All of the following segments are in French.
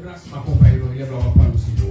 grâce m'accompagne. Il va pas aussi.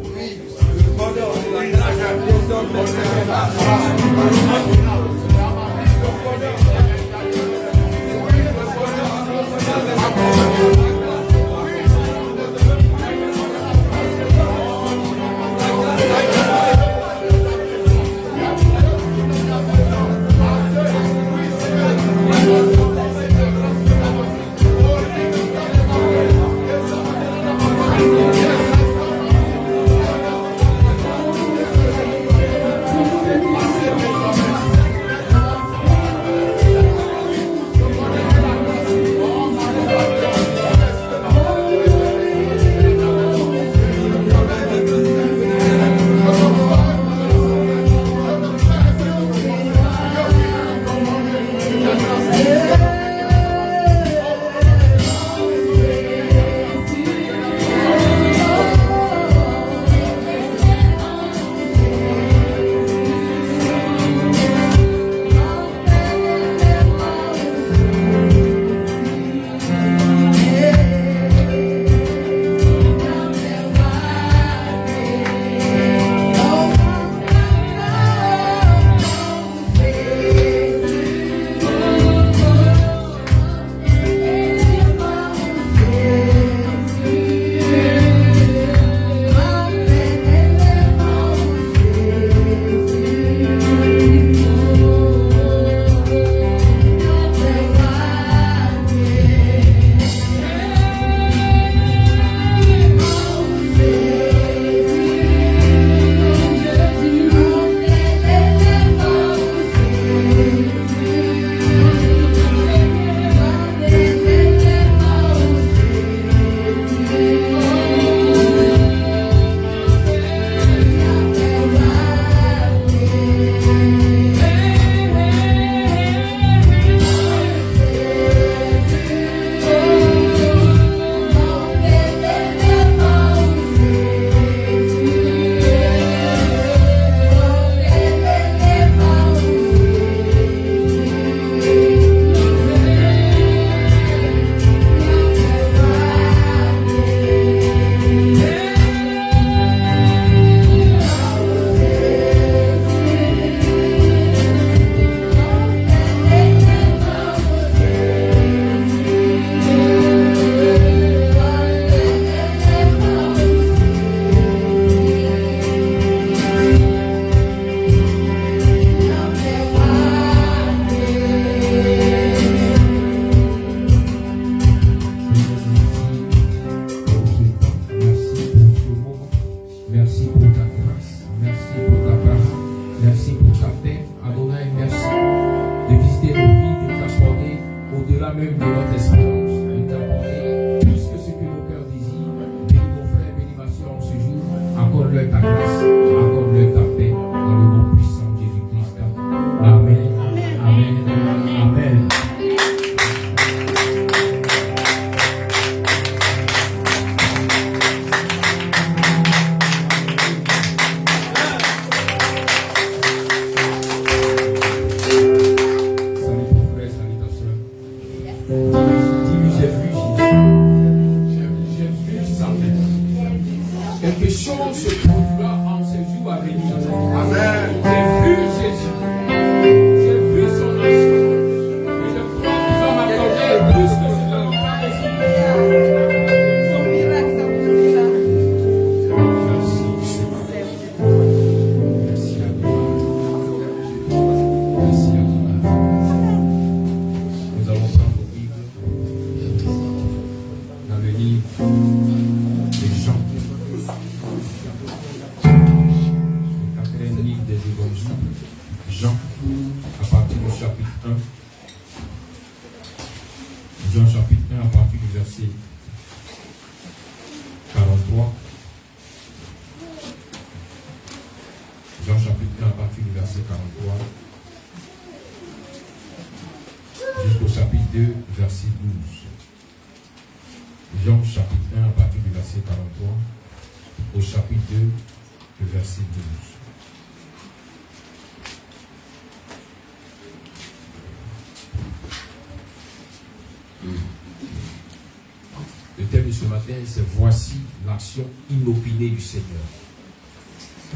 matin, c'est voici l'action inopinée du Seigneur.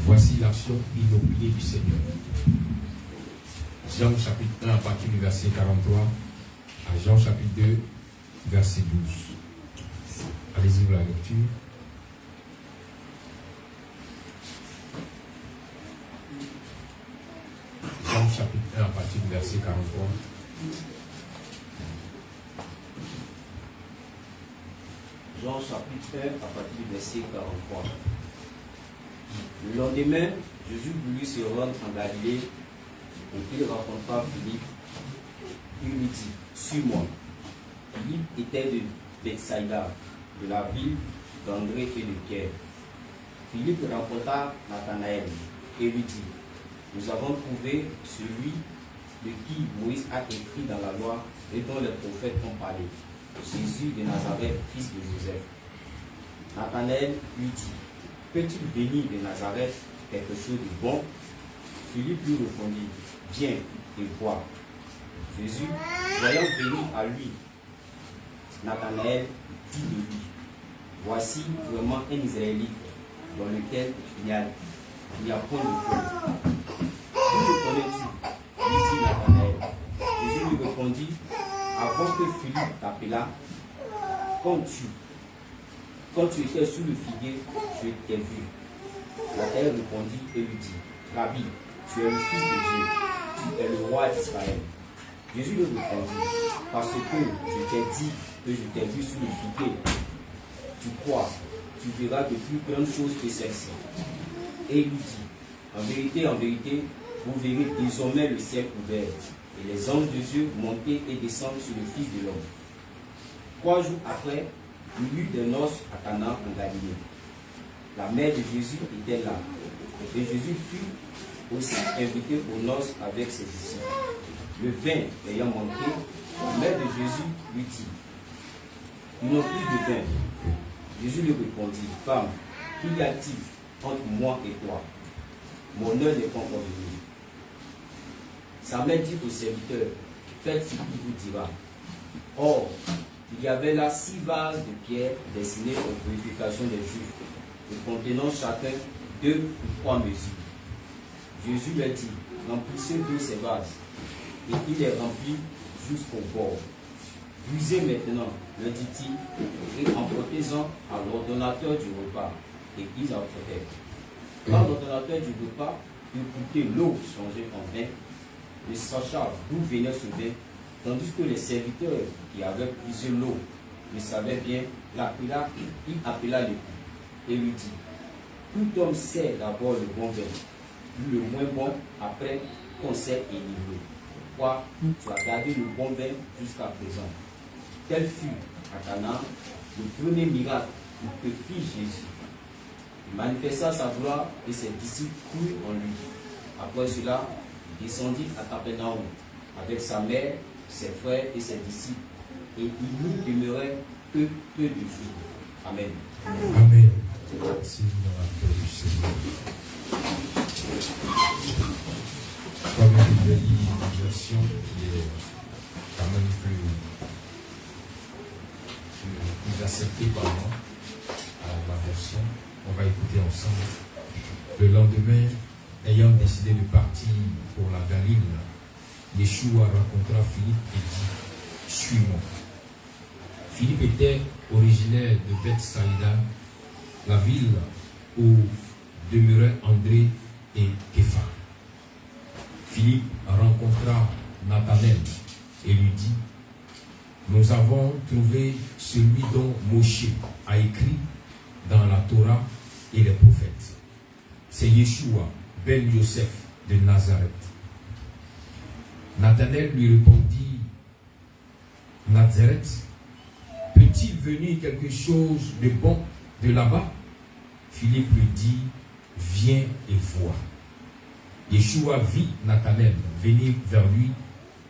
Voici l'action inopinée du Seigneur. Jean chapitre 1 à partir du verset 43 à Jean chapitre 2 verset 12. Allez-y pour la lecture. Jean chapitre 1 à partir du verset 43. Jean chapitre 1 à partir du verset 43. Le lendemain, Jésus voulut se rendre en Galilée et il rencontra Philippe. Il lui dit, suis-moi. Philippe était de Bethsaïda, de la ville d'André et de Pierre. Philippe rencontra Nathanaël et lui dit, nous avons trouvé celui de qui Moïse a écrit dans la loi et dont les prophètes ont parlé, Jésus de Nazareth, fils de Joseph. Nathanaël lui dit, peux-tu venir de Nazareth quelque chose de bon? Philippe lui répondit, viens et vois. Jésus, voyant venir à lui, Nathanaël dit de lui, voici vraiment un Israélite dans lequel il n'y a point de faute. Où le connais-tu? Lui dit Nathanaël. Jésus lui répondit, avant que Philippe t'appelât, quand tu étais sous le figuier, je t'ai vu. Nathanaël répondit et lui dit, Rabbi, tu es le Fils de Dieu, tu es le roi d'Israël. Jésus lui répondit, parce que je t'ai dit que je t'ai vu sous le figuier, tu crois, tu verras de plus grandes choses que celles-ci. Et il lui dit, en vérité, vous verrez désormais le ciel ouvert, et les anges de Dieu monter et descendre sur le Fils de l'homme. 3 jours après, il y eut des noces à Cana en Galilée. La mère de Jésus était là, et Jésus fut aussi invité aux noces avec ses disciples. Le vin ayant manqué, la mère de Jésus lui dit, ils n'ont plus de vin. Jésus lui répondit, femme, qu'y a-t-il entre moi et toi? Mon heure n'est pas encore venue. Sa mère dit au serviteur, faites ce qu'il vous dira. Or, il y avait là 6 vases de pierre destinés aux purifications des Juifs, et contenant chacun 2 ou 3 mesures. Jésus leur dit, remplissez d'eau ces vases, et il les remplit jusqu'au bord. Buvez maintenant, leur dit-il, et emportez-en à l'ordonnateur du repas. Et ils emportèrent. Quand l'ordonnateur du repas eut goûté l'eau changée en vin, ne sachant d'où venait ce vin, tandis que les serviteurs qui avaient puisé l'eau le savaient bien, il appela l'époux et lui dit, tout homme sait d'abord le bon vin, puis le moins bon après qu'on s'est élivré. Pourquoi tu as gardé le bon vin jusqu'à présent? Tel fut à Cana le premier miracle que fit Jésus. Il manifesta sa gloire et ses disciples crurent en lui. Après cela, il descendit à Capernaum avec sa mère, ses frères et ses disciples, et il n'y demeurait que peu de jours. Amen. Amen. Merci dans la paix du Seigneur. Je crois bien que je vais lire une version qui est quand même plus acceptée par moi à ma version. On va écouter ensemble. Le lendemain, ayant décidé de partir pour la Galile, Yeshua rencontra Philippe et dit, suis-moi. Philippe était originaire de Bethsaïda, la ville où demeuraient André et Képha. Philippe rencontra Nathanaël et lui dit, nous avons trouvé celui dont Moshe a écrit dans la Torah et les prophètes. C'est Yeshua, ben Yosef de Nazareth. Nathanaël lui répondit, Nazareth, peut-il venir quelque chose de bon de là-bas? Philippe lui dit, viens et vois. Yeshua vit Nathanaël venir vers lui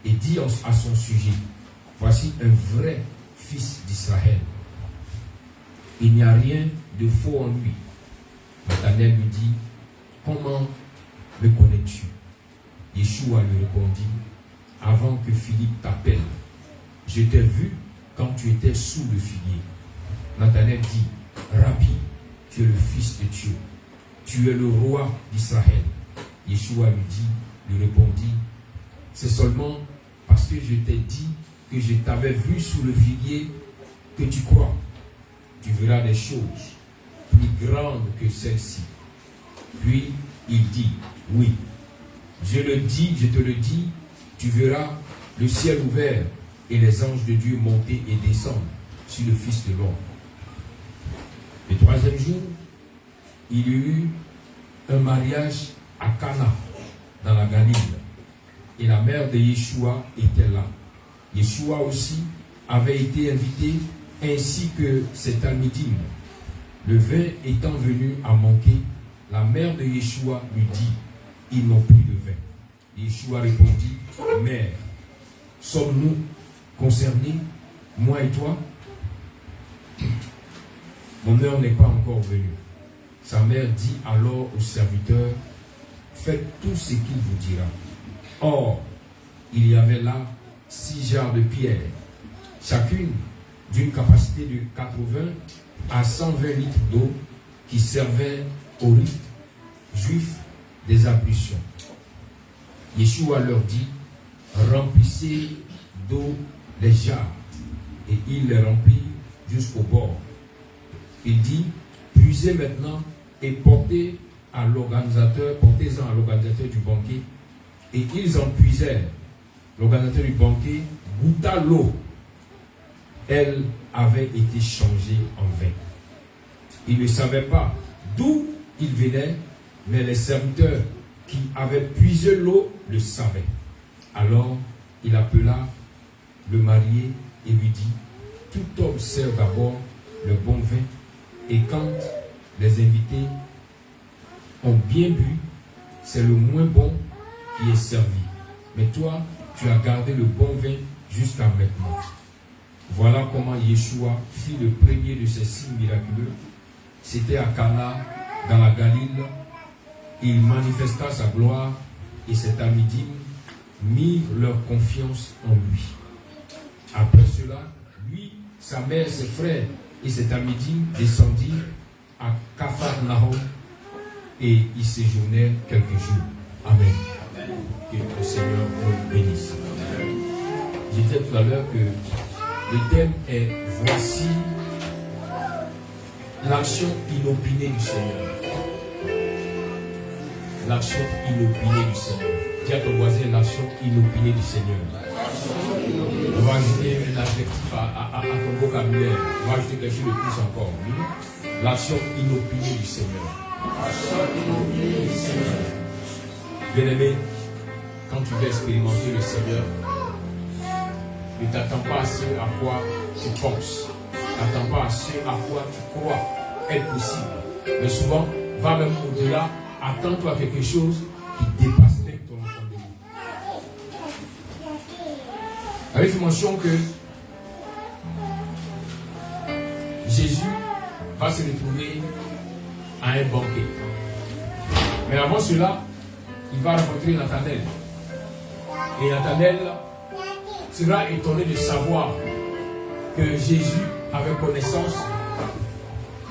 et dit à son sujet, voici un vrai fils d'Israël. Il n'y a rien de faux en lui. Nathanaël lui dit, comment me connais-tu? Yeshua lui répondit, avant que Philippe t'appelle, je t'ai vu quand tu étais sous le figuier. Nathanaël dit, Rabbi, tu es le fils de Dieu, tu es le roi d'Israël. Yeshua lui répondit, c'est seulement parce que je t'ai dit que je t'avais vu sous le figuier que tu crois. Tu verras des choses plus grandes que celles-ci. Puis il dit, oui, je te le dis, tu verras le ciel ouvert et les anges de Dieu monter et descendre sur le Fils de l'homme. Le troisième jour, il y eut un mariage à Cana, dans la Galile. Et la mère de Yeshua était là. Yeshua aussi avait été invité, ainsi que ses talmidim. Le vin étant venu à manquer, la mère de Yeshua lui dit, ils n'ont plus de vin. Yeshua répondit, mère, sommes-nous concernés, moi et toi? Mon heure n'est pas encore venue. Sa mère dit alors au serviteur, faites tout ce qu'il vous dira. Or, il y avait là 6 jarres de pierre, chacune d'une capacité de 80 à 120 litres d'eau qui servaient au rite juif des ablutions. Yeshua leur dit, remplissez d'eau les jarres, et il les remplit jusqu'au bord. Il dit, puisez maintenant et portez-en à l'organisateur du banquet. Et ils en puisèrent. L'organisateur du banquet goûta l'eau. Elle avait été changée en vin. Il ne savait pas d'où il venait, mais les serviteurs qui avaient puisé l'eau le savaient. Alors il appela le marié et lui dit, tout homme sert d'abord le bon vin, et quand les invités ont bien bu, c'est le moins bon qui est servi. Mais toi, tu as gardé le bon vin jusqu'à maintenant. Voilà comment Yeshua fit le premier de ces signes miraculeux. C'était à Cana, dans la Galile. Il manifesta sa gloire et ses talmidim mirent leur confiance en lui. Après cela, lui, sa mère, ses frères et ses talmidim descendirent à Capharnaüm et y séjournèrent quelques jours. Amen. Que le Seigneur nous bénisse. Je disais tout à l'heure que le thème est voici l'action inopinée du Seigneur. L'action inopinée du Seigneur. Dis à ton voisin l'action inopinée du Seigneur. On va ajouter un adjectif à ton vocabulaire. On va ajouter quelque chose de plus encore. Oui? L'action inopinée du Seigneur. Bien-aimé, quand tu veux expérimenter le Seigneur, ne t'attends pas à ce à quoi tu penses. Ne t'attends pas à ce à quoi tu crois être possible. Mais souvent, va même au-delà, attends-toi à quelque chose qui dépasse même ton entendement. Avec mention que Jésus va se retrouver à un banquet. Mais avant cela, il va rencontrer Nathanaël. Et Nathanaël sera étonné de savoir que Jésus avait connaissance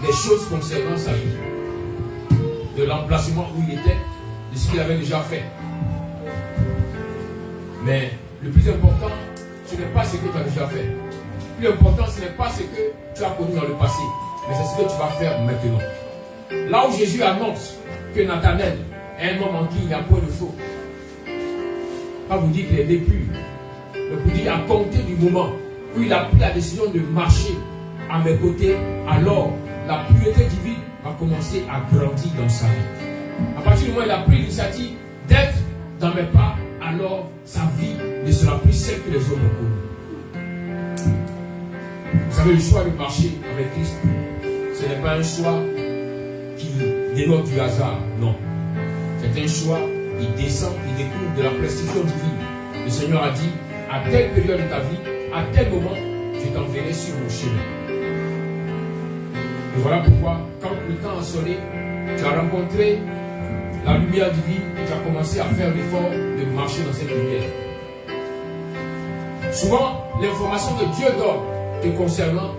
des choses concernant sa vie, de l'emplacement où il était, de ce qu'il avait déjà fait. Mais le plus important, ce n'est pas ce que tu as déjà fait. Le plus important, ce n'est pas ce que tu as connu dans le passé, mais c'est ce que tu vas faire maintenant. Là où Jésus annonce que Nathanaël est un homme en qui il n'y a point de faux, pas vous dire qu'il est né pur, mais vous dire à compter du moment où il a pris la décision de marcher à mes côtés, alors la pureté divine va commencer à grandir dans sa vie. À partir du moment où il a pris l'initiative d'être dans mes pas, alors sa vie ne sera plus celle que les hommes ont connue. Vous savez, le choix de marcher avec Christ, ce n'est pas un choix qui dénote du hasard, non. C'est un choix qui descend, qui découle de la prescription divine. Le Seigneur a dit, à telle période de ta vie, à tel moment, je t'enverrai sur mon chemin. Et voilà pourquoi, quand le temps a sonné, tu as rencontré la lumière divine et tu as commencé à faire l'effort de marcher dans cette lumière. Souvent, l'information que Dieu donne te concernant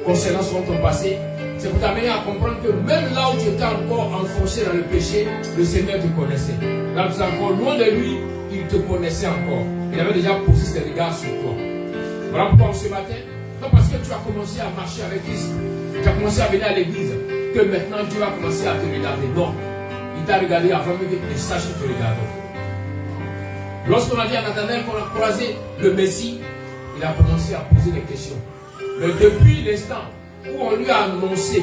concernant ton passé, c'est pour t'amener à comprendre que même là où tu étais encore enfoncé dans le péché, le Seigneur te connaissait. Là où tu es encore loin de lui, il te connaissait encore. Il avait déjà posé ses regards sur toi. Voilà pourquoi ce matin, non parce que tu as commencé à marcher avec Christ, tu as commencé à venir à l'église, que maintenant Dieu va commencer à te regarder. Non, il t'a regardé avant même que tu saches qu'il te regarde. Lorsqu'on a dit à Nathanaël qu'on a croisé le Messie, il a commencé à poser des questions. Mais depuis l'instant où on lui a annoncé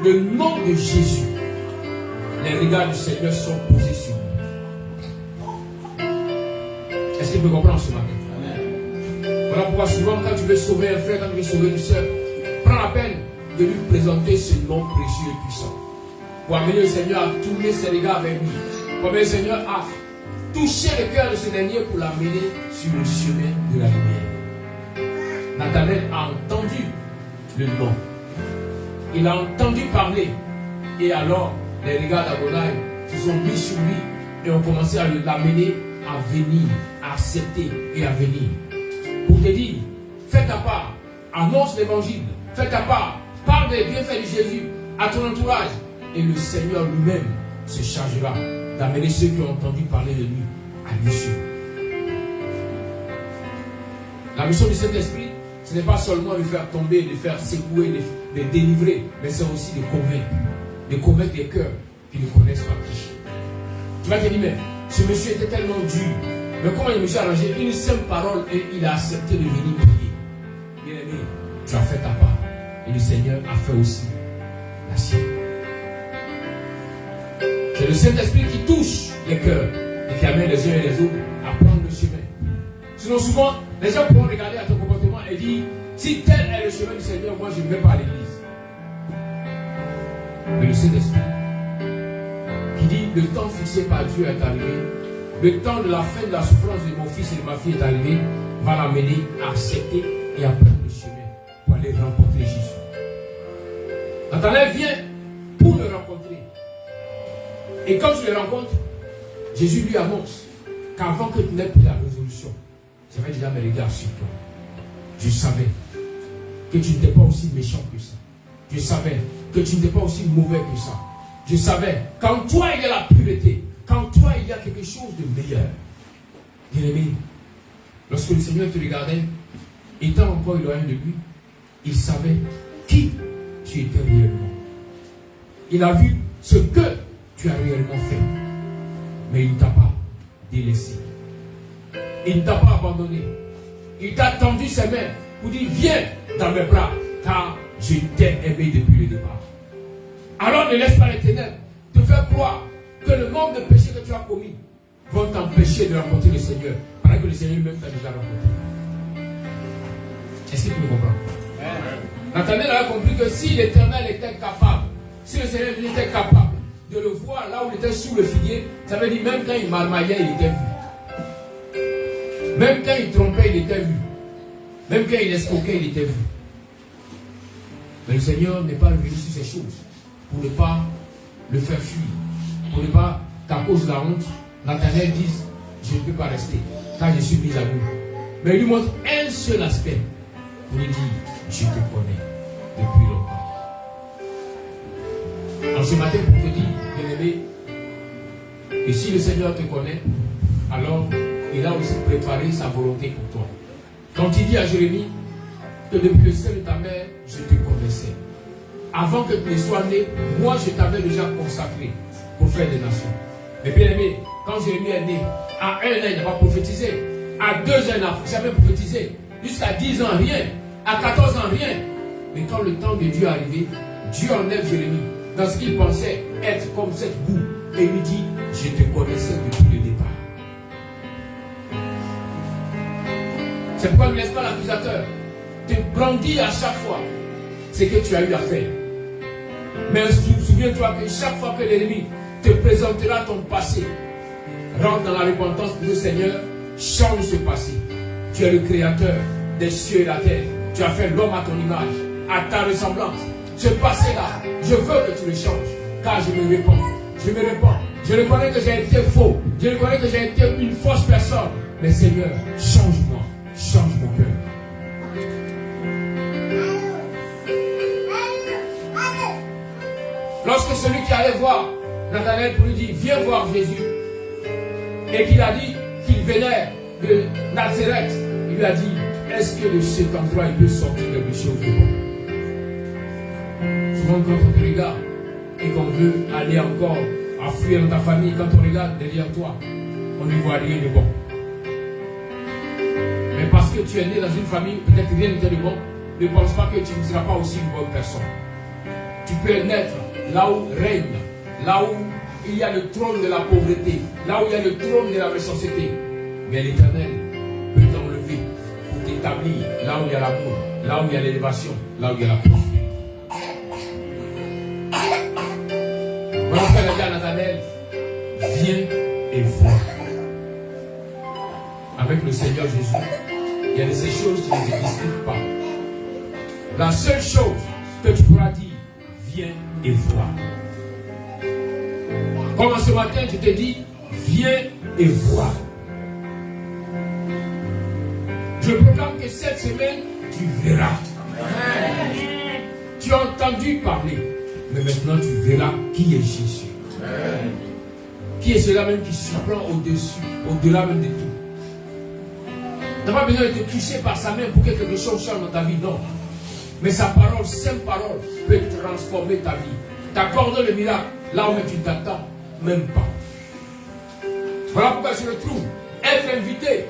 le nom de Jésus, les regards du Seigneur sont posés sur lui. Est-ce qu'il peut comprendre ce matin? Voilà pourquoi souvent quand tu veux sauver un frère, quand tu veux sauver une soeur, prends la peine de lui présenter ce nom précieux et puissant. Pour amener le Seigneur à tourner ses regards vers lui. Pour amener le Seigneur à toucher le cœur de ce dernier pour l'amener sur le chemin de la lumière. Nathanaël a entendu le nom. Il a entendu parler. Et alors, les regards d'Adonai se sont mis sur lui et ont commencé à l'amener à venir, à accepter et à venir. Pour te dire, fais ta part, annonce l'évangile, fais ta part, parle des bienfaits de Jésus à ton entourage. Et le Seigneur lui-même se chargera d'amener ceux qui ont entendu parler de lui à l'issue. La mission du Saint-Esprit, ce n'est pas seulement de faire tomber, de faire secouer, de délivrer, mais c'est aussi de convaincre les cœurs qui ne connaissent pas Christ. Tu vas te dire, mais ce monsieur était tellement dur, mais comment il me s'est arrangé une simple parole et il a accepté de venir prier. Bien aimé, tu as fait ta part et le Seigneur a fait aussi la sienne. C'est le Saint-Esprit qui touche les cœurs et qui amène les uns et les autres à prendre le chemin. Sinon, souvent, les gens pourront regarder à ton comportement et dire, si tel est le chemin du Seigneur, moi je ne vais pas à l'église. Mais le Saint-Esprit qui dit, le temps fixé par Dieu est arrivé, le temps de la fin de la souffrance de mon fils et de ma fille est arrivé, va l'amener à accepter et à prendre le chemin pour aller rencontrer Jésus. Nathanaël vient pour le rencontrer. Et quand tu le rencontres, Jésus lui annonce qu'avant que tu n'aies pris la résolution, j'avais déjà mes regards sur toi. Je savais que tu n'étais pas aussi méchant que ça. Je savais que tu n'étais pas aussi mauvais que ça. Je savais qu'en toi il y a la pureté. Qu'en toi il y a quelque chose de meilleur. Bien-aimé, lorsque le Seigneur te regardait, étant encore éloigné de lui, il savait qui tu étais réellement. Il a vu ce que tu as réellement fait. Mais il ne t'a pas délaissé. Il ne t'a pas abandonné. Il t'a tendu ses mains pour dire, viens dans mes bras, car je t'ai aimé depuis le départ. Alors ne laisse pas les ténèbres te faire croire que le nombre de péchés que tu as commis vont t'empêcher de rencontrer le Seigneur, pendant que le Seigneur lui-même t'a déjà rencontré. Est-ce que tu me comprends? Nathanaël a compris que si l'Éternel était capable, si le Seigneur était capable de le voir là où il était sous le figuier, ça veut dire même quand il marmaillait, il était vu. Même quand il trompait, il était vu. Même quand il escroquait, il était vu. Mais le Seigneur n'est pas revenu sur ces choses pour ne pas le faire fuir. Pour ne pas qu'à cause de la honte, Nathanaël dise, je ne peux pas rester, car je suis mis à nu. Mais il lui montre un seul aspect pour lui dire, je te connais depuis longtemps. En ce matin, pour te dire, bien-aimé, et si le Seigneur te connaît, alors il a aussi préparé sa volonté pour toi. Quand il dit à Jérémie que depuis le sein de ta mère, je te connaissais. Avant que tu ne sois né, moi je t'avais déjà consacré pour faire des nations. Mais bien aimé, quand Jérémie est né, à 1 an, il n'a pas prophétisé. À 2 ans, il n'a jamais prophétisé. Jusqu'à 10 ans, rien. À 14 ans, rien. Mais quand le temps de Dieu est arrivé, Dieu enlève Jérémie dans ce qu'il pensait être comme cette boue. Et lui dit, je te connaissais depuis le départ. C'est pourquoi ne laisse pas l'accusateur te brandir à chaque fois ce que tu as eu à faire. Mais souviens-toi que chaque fois que l'ennemi te présentera ton passé, rentre dans la repentance pour le Seigneur, change ce passé. Tu es le créateur des cieux et de la terre. Tu as fait l'homme à ton image, à ta ressemblance. Ce passé-là, je veux que tu le changes, car je me répands. Je me répands. Je reconnais que j'ai été faux. Je reconnais que j'ai été une fausse personne. Mais Seigneur, change-moi. Change mon cœur. Lorsque celui qui allait voir Nathanaël pour lui dire, viens voir Jésus, et qu'il a dit qu'il venait de Nazareth, il lui a dit, est-ce que de cet endroit il peut sortir quelque chose de bon? Souvent quand on te regarde et qu'on veut aller encore à fuir dans ta famille, quand on regarde derrière toi, on ne voit rien de bon. Mais parce que tu es né dans une famille, peut-être rien n'était de bon, ne pense pas que tu ne seras pas aussi une bonne personne. Tu peux naître là où règne, là où il y a le trône de la pauvreté, là où il y a le trône de la méchanceté. Mais l'Éternel peut t'enlever pour t'établir là où il y a l'amour, là où il y a l'élévation, là où il y a la prospérité. Voilà ce qu'elle a dit à Nathanaël, viens et vois. Avec le Seigneur Jésus, il y a de ces choses qui ne t'expliquent pas. La seule chose que tu pourras dire, viens et vois. Comme ce matin, je te dis, viens et vois. Je proclame que cette semaine, tu verras. Amen. Tu as entendu parler, mais maintenant tu verras qui est Jésus. Amen. Qui est celui-là même qui surprend au-dessus, au-delà même de tout. Tu n'as pas besoin de te toucher par sa main pour que quelque chose change dans ta vie, non. Mais sa parole, simple parole, peut transformer ta vie. T'accorder le miracle là où tu t'attends même pas. Voilà pourquoi je le trouve. Être invité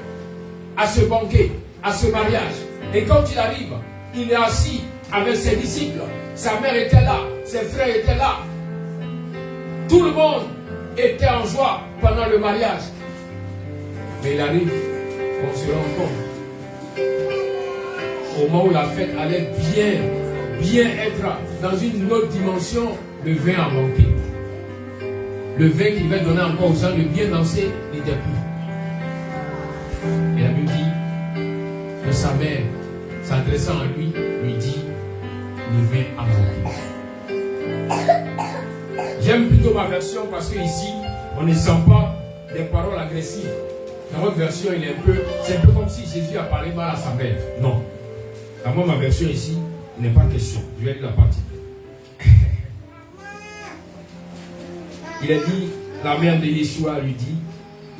à ce banquet, à ce mariage. Et quand il arrive, il est assis avec ses disciples. Sa mère était là, ses frères étaient là. Tout le monde était en joie pendant le mariage. Mais il arrive, on se rend compte. Au moment où la fête allait bien être dans une autre dimension, le vin a manqué. Le vin qui devait donner encore aux gens de bien danser n'était plus. Et la Bible dit que sa mère, s'adressant à lui, lui dit, le vin a manqué. J'aime plutôt ma version parce que ici, on ne sent pas des paroles agressives. Dans votre version, c'est un peu comme si Jésus a parlé mal à sa mère. Non. Dans moi, ma version ici, il n'est pas question. Je vais lire la partie. Il a dit, la mère de Yeshua lui dit,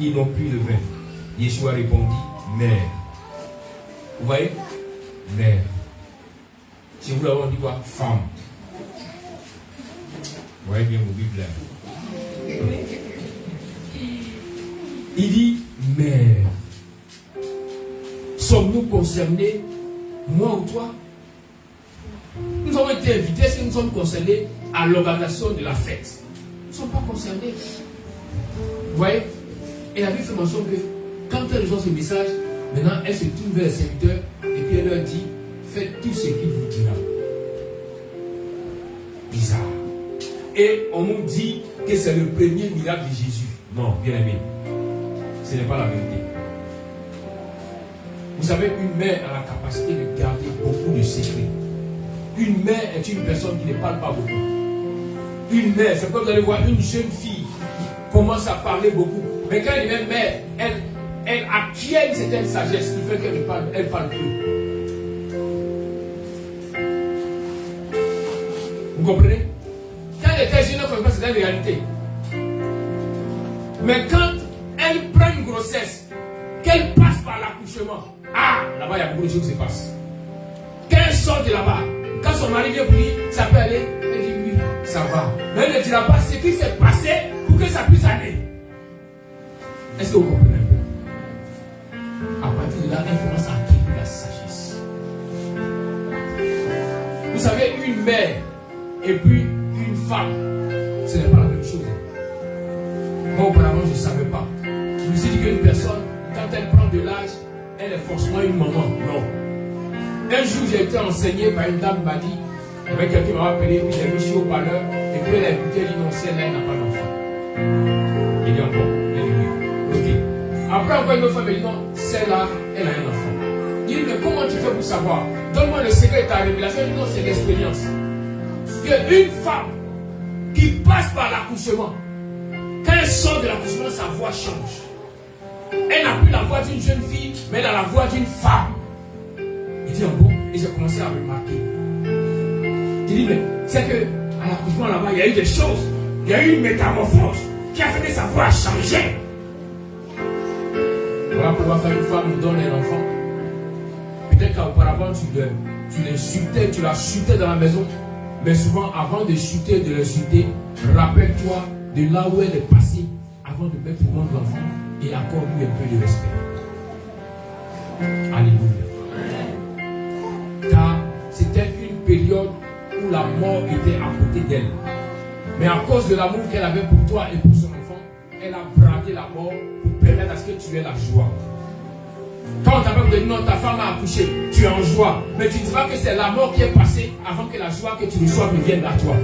ils n'ont plus de vin. Yeshua répondit, mère. Vous voyez? Mère. Si vous l'avez dit quoi? Femme. Vous voyez bien vos Bibles là. Il dit, mère. Sommes-nous concernés, moi ou toi? Nous avons été invités, est-ce que nous sommes concernés à l'organisation de la fête? Nous ne sommes pas concernés. Vous voyez? Et la Bible fait mention que quand elle reçoit ce message, maintenant elle se tourne vers les serviteurs et puis elle leur dit, faites tout ce qu'il vous dira. Bizarre. Et on nous dit que c'est le premier miracle de Jésus. Non, bien aimé. Ce n'est pas la vérité. Vous savez, une mère a la capacité de garder beaucoup de secrets. Une mère est une personne qui ne parle pas beaucoup. Une mère, c'est comme vous allez voir une jeune fille commence à parler beaucoup. Mais quand elle est même mère, elle acquiert une certaine sagesse qui fait qu'elle parle peu. Vous comprenez? Quand elle était jeune, c'est une réalité. Mais quand elle prend une grossesse, qu'elle passe par l'accouchement, là-bas il y a beaucoup de choses qui se passent. Quand elle sort de là-bas, quand son mari vient pour lui, ça peut aller, elle dit oui, ça va. Mais elle ne dira pas ce qui s'est passé pour que ça puisse aller. Est-ce que vous comprenez un peu? À partir de là, elle commence à acquérir la sagesse. Vous savez, une mère et puis une femme, ce n'est pas la même chose. Moi, auparavant, je ne savais pas. Je me suis dit qu'une personne, quand elle prend de l'âge, elle est forcément une maman. Non. Un jour, j'ai été enseigné par une dame, m'a dit, avec quelqu'un qui m'a appelé, puis j'ai mis sur haut-parleur, et puis elle a écouté, elle dit non, celle-là, elle n'a pas d'enfant. Il dit encore, elle dit oui. Ok. Après, encore une autre femme, elle dit non, celle-là, elle a un enfant. Il dit, mais comment tu fais pour savoir? Donne-moi le secret de ta révélation. Elle dit non, c'est l'expérience. Une femme qui passe par l'accouchement, quand elle sort de l'accouchement, sa voix change. Elle n'a plus la voix d'une jeune fille, mais elle a la voix d'une femme. Il dit, bon, et j'ai commencé à remarquer. Il dit, mais c'est que à l'accouchement là-bas, il y a eu des choses. Il y a eu une métamorphose qui a fait que sa voix a changé. Voilà pourquoi quand une femme nous donne un enfant, peut-être qu'auparavant tu l'insultais, tu la chutais dans la maison, mais souvent avant de chuter, de l'insulter, rappelle-toi de là où elle est passée avant de mettre au monde l'enfant et accorde-lui un peu de respect. Alléluia. Car c'était une période où la mort était à côté d'elle. Mais à cause de l'amour qu'elle avait pour toi et pour son enfant, elle a braqué la mort pour permettre à ce que tu aies la joie. Quand on t'appelle de dire non, ta femme a accouché, tu es en joie. Mais tu ne dis pas que c'est la mort qui est passée avant que la joie que tu reçois revienne à toi.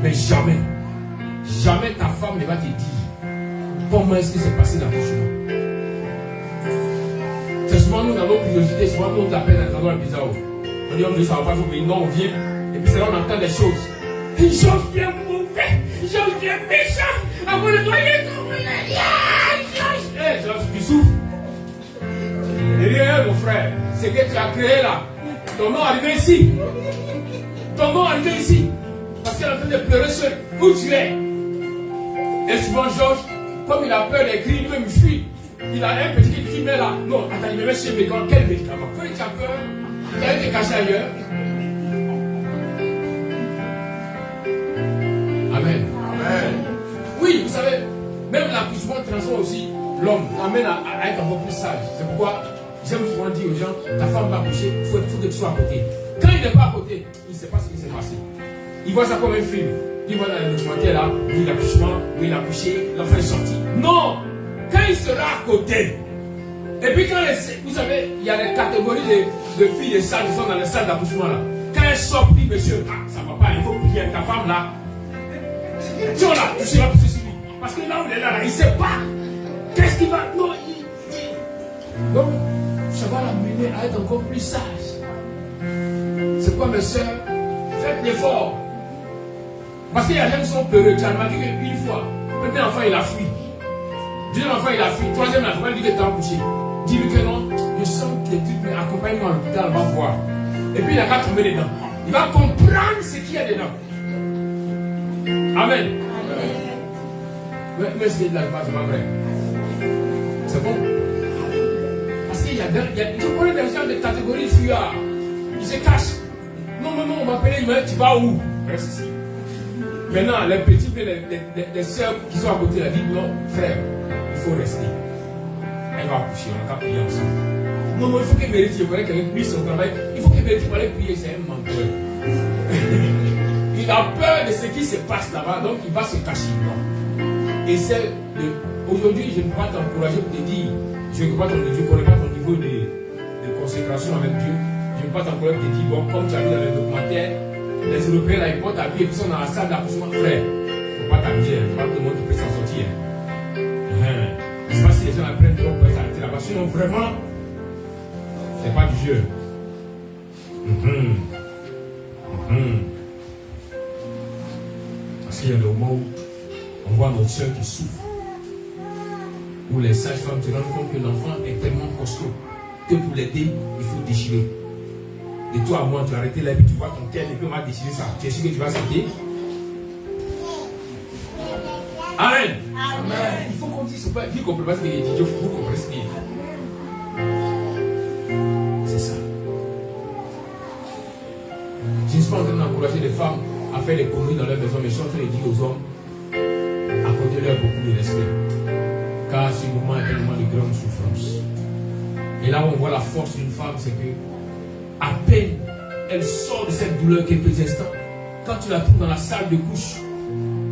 Mais jamais, jamais ta femme ne va te dire comment est-ce que c'est passé l'accouchement. C'est souvent nous dans nos curiosités, souvent nous on t'appelle dans les endroits bizarres. On dit on ne ça va pas, il faut venir, non on vient. Et puis c'est là on entend des choses. Une chose qui est mauvaise, une chose qui est méchante. À vous nettoyer tout, tu souffres. Et rien mon frère, c'est que tu as créé là. Ton nom est arrivé ici. Ton nom est arrivé ici. Parce qu'elle est en train de pleurer seule. Où tu es? Et souvent Georges, comme il a peur des cris, lui-même il fuit. Il a un petit qui met là. Non, attends, il me met chez mes gants. Quel médicament? Quand tu as peur, il a été caché ailleurs. Amen. Amen. Oui, vous savez, même l'accouchement transforme aussi l'homme, l'amène à être encore plus sage. C'est pourquoi j'aime souvent dire aux gens, ta femme va accoucher, il faut que tu sois à côté. Quand il n'est pas à côté, il ne sait pas ce qui s'est passé. Il voit ça comme un film. Il voit dans le documentaire là, oui l'accouchement, oui il a accouché, l'enfant est sorti. Non! Quand il sera à côté, et puis quand vous savez, il y a des catégories de filles et sages qui sont dans les salles d'accouchement là. Quand elles sortent, dit monsieur, ah ça va pas, il faut prier ta femme là. Tu vois là, tu seras poussé sur lui. Parce que là où il est là, il ne sait pas. Qu'est-ce qu'il va. Non, donc, ça va l'amener à être encore plus sage. C'est quoi mes soeurs? Faites l'effort. Parce qu'il y a des gens qui sont peureux. Tu as remarqué qu'une fois, le premier enfant il a fui. Deuxième enfant il a fui. Troisième enfant il dit que tu as couché. Dis-lui que non, je sens que tu me accompagnes à l'hôpital, on va voir. Et puis il n'a qu'à tomber dedans. Il va comprendre ce qu'il y a dedans. Amen. Mais ce qui est de la base, c'est pas vrai. C'est bon. Parce qu'il y a je connais des gens de catégorie fuyards. Ils se cachent. Non, on m'appelait, il m'a dit, tu vas où? Reste ici. Maintenant, les petits, les soeurs qui sont à côté, elles disent, non, frère, il faut rester. Elle va accoucher, on va prier ensemble. Non, il faut que Mérite, je connais quelqu'un qui puisse son travail. Il faut que Mérite pour aller prier, c'est un menteur. Il a peur de ce qui se passe là-bas, donc il va se cacher. Non. Essaie de. Aujourd'hui, je ne peux pas t'encourager pour te dire, je ne connais pas ton niveau de consécration avec Dieu. Je ne peux pas t'encourager pour te dire, bon, comme tu as vu dans les documentaires, les Européens là, ils portent habillés, et puis ils sont dans la salle d'accouchement. Frère, il ne faut pas t'habiller, il ne faut pas tout le monde qui peut s'en sortir. Je ne sais pas si les gens apprennent trop pour s'arrêter là-bas. Sinon, vraiment, ce n'est pas du jeu. Parce qu'il y a des moments où on voit nos soeurs qui souffrent, où les sages-femmes se rendent compte que l'enfant est tellement costaud que pour l'aider, il faut déchirer. De toi à moi, tu as arrêté là et tu vois ton cœur et puis on va déchirer ça. Tu es sûr que tu vas sauter? Amen. Amen. Il faut qu'on dise, pas dire qu'on ne peut pas se dire, il faut qu'on reste dire. C'est ça. Je ne suis pas en train d'encourager les femmes à faire des conneries dans leur maison, mais je suis en train de dire aux hommes, accordez-leur beaucoup de respect. Car ce moment est un moment de grande souffrance. Et là où on voit la force d'une femme, c'est que à peine elle sort de cette douleur quelques instants, quand tu la trouves dans la salle de couche,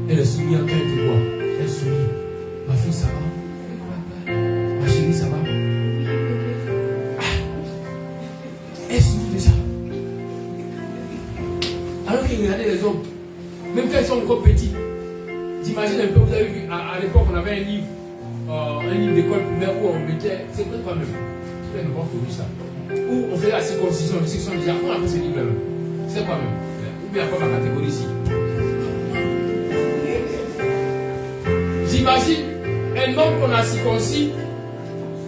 elle est sourit en train de te voir. Elle sourit. Ma fille, ça va? Ma chérie, ça va? Elle sourit déjà. Alors qu'il regardait les hommes, même quand ils sont encore petits, j'imagine un peu, vous avez vu, à l'époque, on avait un livre d'école primaire où on mettait, c'est quoi même? Je n'ai pas connu ça. Où on faisait la circoncision, les circoncisions déjà, on a fait ce livre même. C'est quoi même? Ou bien quoi ma catégorie ici? J'imagine un homme qu'on a circoncis.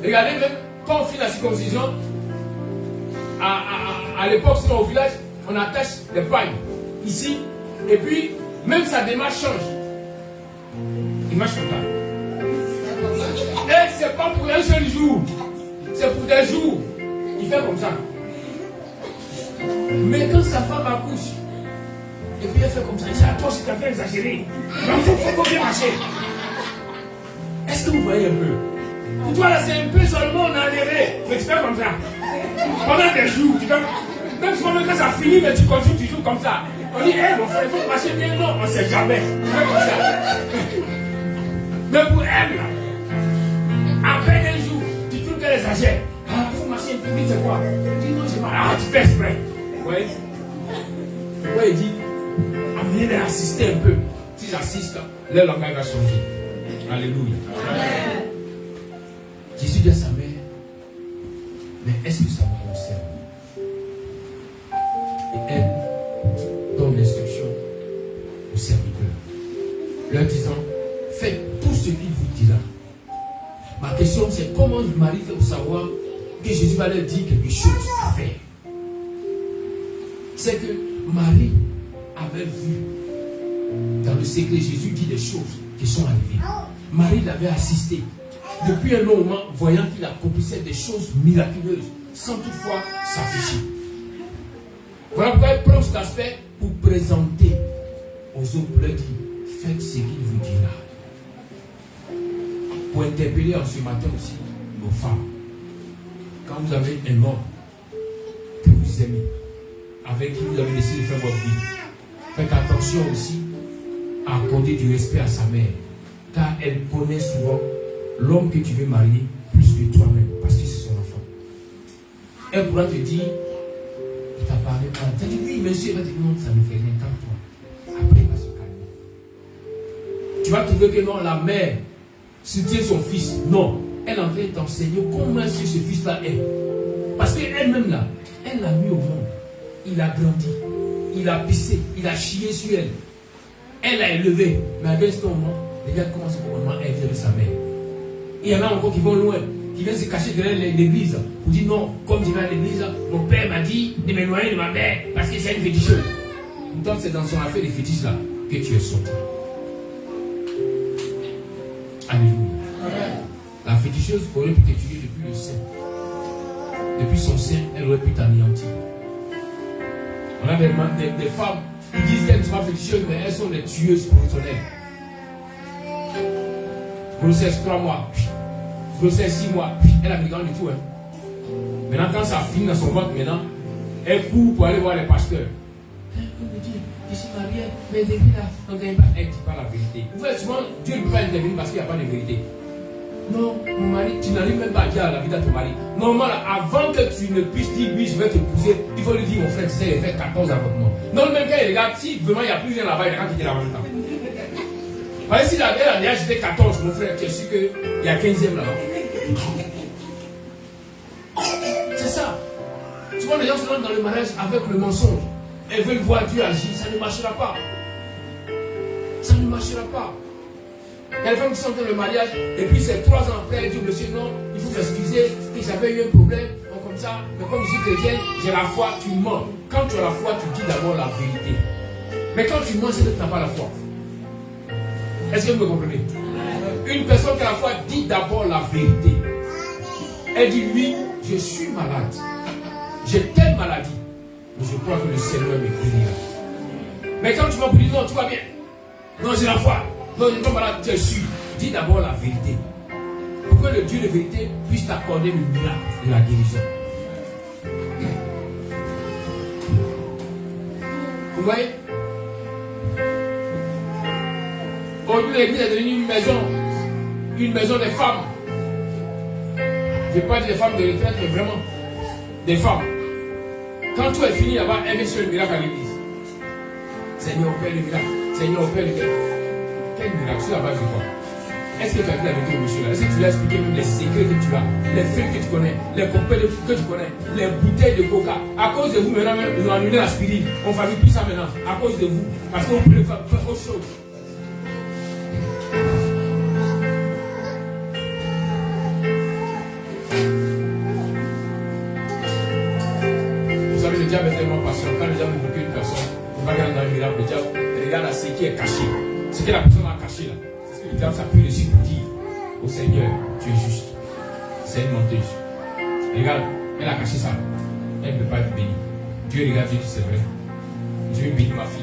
Regardez même, quand on fait la circoncision, à l'époque, sinon au village, on attache des pagnes ici, et puis même sa démarche change. Il marche comme ça. Et c'est pas pour un seul jour, c'est pour des jours. Il fait comme ça. Mais quand sa femme accouche, et puis elle fait comme ça, il dit, toi, c'est un peu exagéré. Il faut bien marcher. Est-ce que vous voyez un peu? Pour toi, là, c'est un peu seulement on a adhéré. Mais tu fais comme ça. Pendant des jours, tu fais... Même si quand ça finit, mais tu continues toujours comme ça. On dit, hé, mon frère, il faut marcher bien. Non, on ne sait jamais. Tu fais comme ça. Mais pour elle, là, après un jour, tu trouves qu'elle exagère. Ah, il faut marcher un peu vite, c'est quoi? Tu dis, non, j'ai mal. Ah, tu fais exprès. Vous voyez? Ouais, il dit, amenez-les à assister un peu. S'ils assistent, leur langage va changer. Alléluia. Amen. Jésus dit à sa mère, mais est-ce que ça vous concerne? Et elle donne l'instruction aux serviteurs, leur disant, faites tout ce qu'il vous dira. Ma question c'est comment Marie fait pour savoir que Jésus va leur dire quelque chose à faire? C'est que Marie avait vu dans le secret Jésus dit des choses qui sont arrivées. Marie l'avait assisté depuis un long moment, voyant qu'il accomplissait des choses miraculeuses sans toutefois s'afficher. Voilà pourquoi elle prend cet aspect pour présenter aux autres, leur dire, faites ce qu'il vous dira. Pour interpeller en ce matin aussi nos femmes. Quand vous avez un homme que vous aimez, avec qui vous avez décidé de faire votre vie, faites attention aussi à accorder du respect à sa mère, car elle connaît souvent l'homme que tu veux marier plus que toi-même, parce que c'est son enfant. Elle pourra te dire, il t'a parlé mal. Tu as dit oui, monsieur, elle va te dire non, ça ne fait rien, calme-toi. Après, il va se calmer. Tu vas trouver que non, la mère soutient son fils. Non, elle est en train de t'enseigner comment est-ce que ce fils-là est. Parce qu'elle-même là, elle l'a mis au monde. Il a grandi, il a pissé, il a chié sur elle. Elle l'a élevé. Mais avec ce moment, regarde comment ce moment est élevé sa mère. Il y en a encore qui vont loin, qui viennent se cacher derrière l'église pour dire non, comme je vais à l'église, mon père m'a dit de m'éloigner de ma mère parce que c'est une féticheuse. Pourtant, c'est dans son affaire de fétiche là que tu es sorti. Alléluia. La féticheuse aurait pu te tuer depuis le sein. Depuis son sein, elle aurait pu t'anéantir. On a des femmes qui disent qu'elles ne sont pas féticheuses, mais elles sont des tueuses professionnelles. Grossesse 3 mois, grossesse 6 mois, elle a besoin du tout. Hein. Maintenant, quand ça finit dans son ventre, maintenant, elle court pour aller voir les pasteurs. Elle me dit, je suis mariée, mais depuis là, on ne gagne pas. Elle ne dit pas la vérité. Vous voyez, souvent, Dieu ne peut pas intervenir parce qu'il n'y a pas de vérité. Non, mon mari, tu n'arrives même pas à dire la vérité à ton mari. Normalement, avant que tu ne puisses dire oui, je vais t'épouser, il faut lui dire, mon frère, tu sais, il fait 14 avortements. Non, même quand il regarde, si vraiment il n'y a plus rien là-bas, il regarde qu'il est là-bas. Parce que si la dernière année, j'étais 14, mon frère, tu es sûr qu'il y a 15e là-bas. C'est ça. Tu vois, les gens se lancent dans le mariage avec le mensonge. Elles veulent voir Dieu agir, ça ne marchera pas. Ça ne marchera pas. Il y a des femmes qui sont dans le mariage, et puis c'est 3 ans après, elles disent, monsieur, non, il faut s'excuser, que j'avais eu un problème, donc comme ça, mais comme je suis chrétienne, j'ai la foi, tu mens. Quand tu as la foi, tu dis d'abord la vérité. Mais quand tu mens, c'est que tu n'as pas la foi. Est-ce que vous me comprenez? Une personne qui a la foi dit d'abord la vérité. Elle dit, oui, je suis malade. J'ai telle maladie. Mais je crois que le Seigneur me guérira. Mais quand tu vas vous dire, non, tout va bien. Non, j'ai la foi. Non, je ne suis pas malade, tu es sûr. Dis d'abord la vérité. Pour que le Dieu de vérité puisse t'accorder le miracle de la guérison. Vous voyez? Aujourd'hui, l'église est devenue une maison des femmes. Je ne vais pas dire des femmes de retraite, mais vraiment des femmes. Quand tout est fini là-bas, elles viennent sur le miracle à l'église. Seigneur, opère le miracle. Seigneur, opère le miracle. Quel miracle? Sur la base de quoi? Est-ce que tu as dit la vérité au monsieur là? Est-ce que tu lui as expliqué même les secrets que tu as, les faits que tu connais, les copains que tu connais, les bouteilles de coca? À cause de vous, maintenant, même, ils ont annulé la spirit. On ne fabrique plus ça maintenant. À cause de vous. Parce qu'on peut faire autre chose. Vous savez, le diable est tellement patient. Quand le diable là, ce qui est caché. Ce que la personne a caché là. C'est ce que le diable s'appuie dessus pour dire au Seigneur, tu es juste. C'est une menteuse. Regarde, elle a caché ça. Elle ne peut pas être bénie. Dieu regarde, Dieu dit c'est vrai. Dieu bénit ma fille.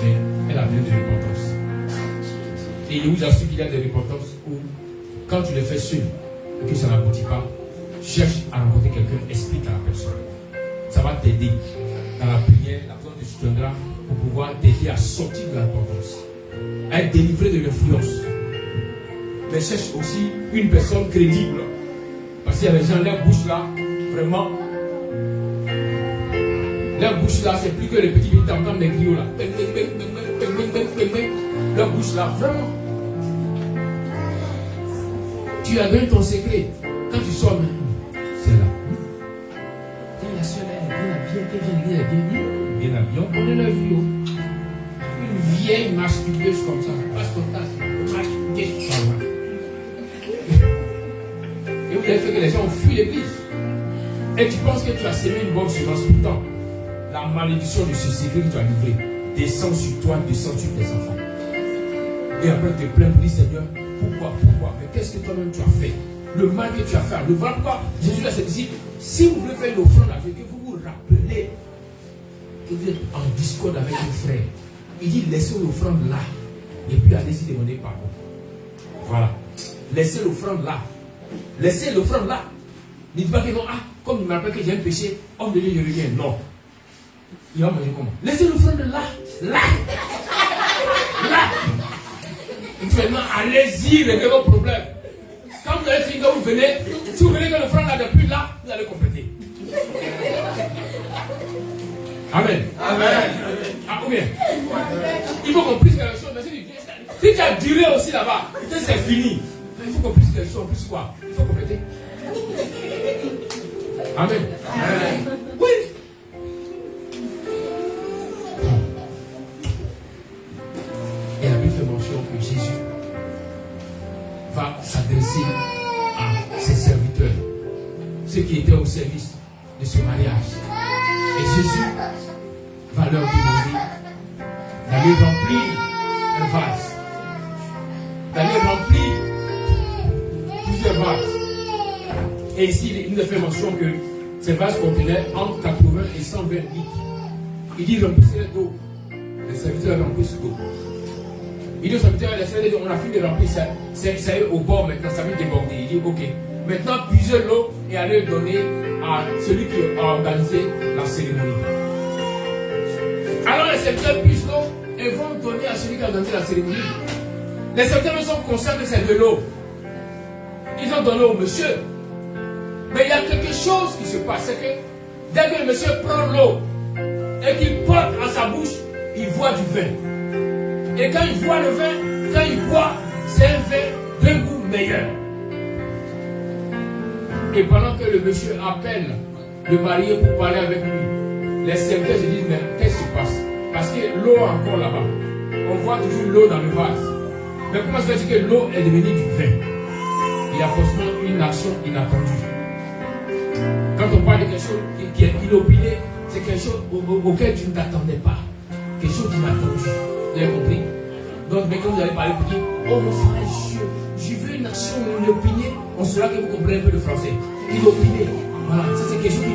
Mais elle a besoin de repentance. Et où j'assure qu'il y a des repentances où, quand tu le fais seul et que ça n'aboutit pas, cherche à rencontrer quelqu'un, explique à la personne. Ça va t'aider dans la prière, la personne te soutiendra pour pouvoir t'aider à sortir de la repentance, à être délivré de l'influence. Mais cherche aussi une personne crédible. Parce qu'il y a des gens, leur bouche là, vraiment, leur bouche là, c'est plus que les petits tam-tam des griots là. Leur bouche là, vraiment. Tu as donné ton secret. Quand tu sors, c'est là. Et la soeur, elle est bien habillée, on connaît leur vie. Une vieille masturbeuse comme ça. Passe ton temps, masturbeuse. Et vous avez fait que les gens ont fui l'église. Et tu penses que tu as semé une bonne semence. Pourtant, la malédiction de ce secret que tu as livré descend sur toi, descend sur tes enfants. Et après, tu te plains pour dire, Seigneur, pourquoi? Mais qu'est-ce que toi-même tu as fait? Le mal que tu as fait. Le voilà pourquoi Jésus a ses disciples, si vous voulez faire une offrande à Dieu, que vous vous rappelez que vous êtes en discorde avec vos frères. Il dit, laissez l'offrande là. Et puis allez-y demander pardon. Voilà. Laissez l'offrande là. Laissez l'offrande là. Ne dites pas que non, comme il me rappelle que j'ai un péché, homme de Dieu, je reviens. Non. Il va manger comment? Laissez l'offrande là. Là. Là. Maintenant, allez-y, réglez vos problèmes. Quand vous avez fini, quand vous venez, si vous venez que l'offrande là depuis là, vous allez compléter. Amen. Amen. Ah, ou bien? Il faut qu'on puisse quelque chose. Si tu as duré aussi là-bas, c'est fini. Il faut qu'on puisse quelque chose. En plus quoi? Il faut compléter. Amen. Amen. Oui. Et la Bible fait mention que Jésus va s'adresser à ses serviteurs, ceux qui étaient au service de ce mariage. Et Jésus va leur demander d'aller remplir un vase, d'aller remplir plusieurs vases. Et ici, il nous fait mention que ces vases contenaient entre 80 et 120 litres. Il dit remplissez-les d'eau. Les serviteurs remplissent d'eau. Il dit aux serviteurs, on a fini de remplir ça. C'est au bord maintenant, ça va déborder. Il dit ok. Maintenant, puisez l'eau et allez le donner à celui qui a organisé la cérémonie. Alors les serviteurs puissent l'eau et vont donner à celui qui a organisé la cérémonie. Les serviteurs sont conscients que c'est de l'eau. Ils ont donné au monsieur. Mais il y a quelque chose qui se passe. C'est que dès que le monsieur prend l'eau et qu'il porte à sa bouche, il voit du vin. Et quand il voit le vin, quand il boit, c'est un vin d'un goût meilleur. Et pendant que le monsieur appelle le marié pour parler avec lui, les serviteurs se disent, mais qu'est-ce qui se passe? Parce que l'eau est encore là-bas. On voit toujours l'eau dans le vase. Mais comment se fait-il que l'eau est devenue du vin? Il y a forcément une action inattendue. Quand on parle de quelque chose qui est inopiné, c'est quelque chose auquel tu ne t'attendais pas. Quelque chose d'inattendu. Vous avez compris? Donc, mais quand vous allez parler, vous dites, oh mon frère, je veux une action inopinée, on saura que vous comprenez un peu le français. Inopiné. Voilà, ça c'est quelque chose